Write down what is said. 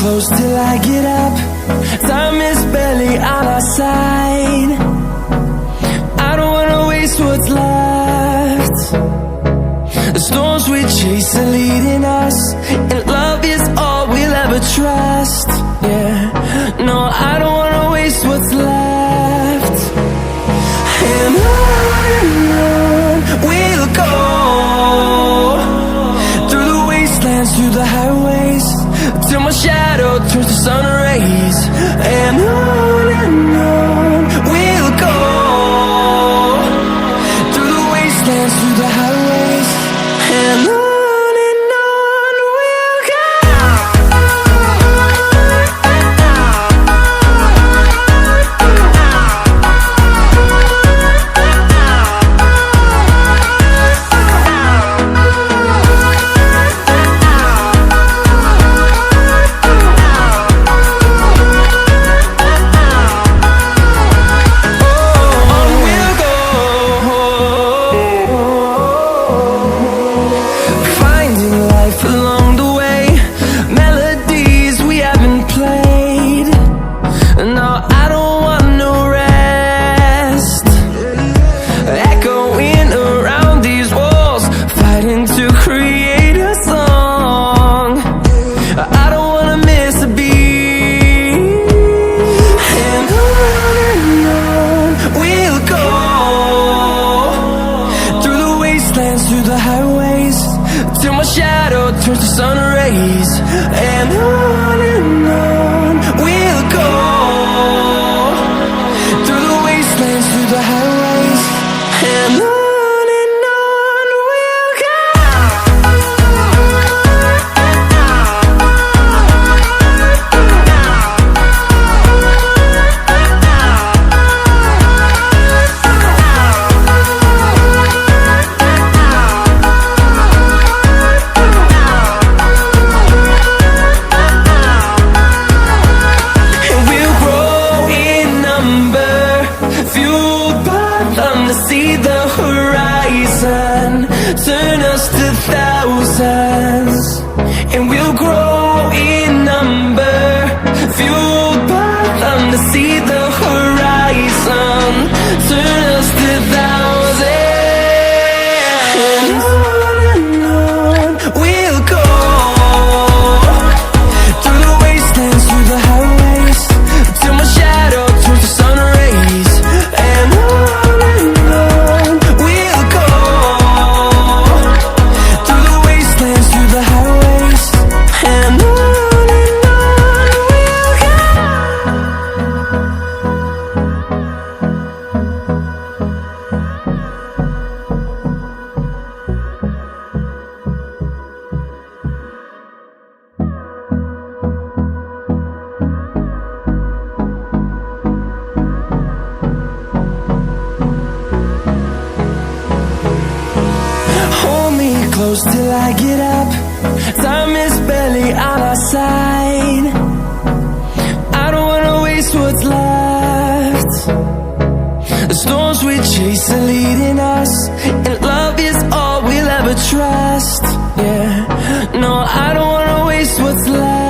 close till I get up. Time is barely on our side. I don't wanna waste what's left. The storms we chase are leading us, and love is all we'll ever trust. Yeah, no, I don't wanna waste what's left. And on we'll go, through the wastelands, through the highways, till my shadow turns to sun rays. And on we'll go, through the wastelands, through the highways, and on we'll go. Through the highways, till my shadow turns to sun rays. And on we'll go, through the wastelands, through the highways, and on we'll go. See the horizon, turn us to thousands, and we'll grow in number, fueled by them to see the horizon, turn us to thousands. And on we'll go, through the wastelands, through the highways, till my shadow turns to sun rays. And close till I get up. Time is barely on our side. I don't wanna waste what's left. The storms we chase are leading us, and love is all we'll ever trust. Yeah, no, I don't wanna waste what's left.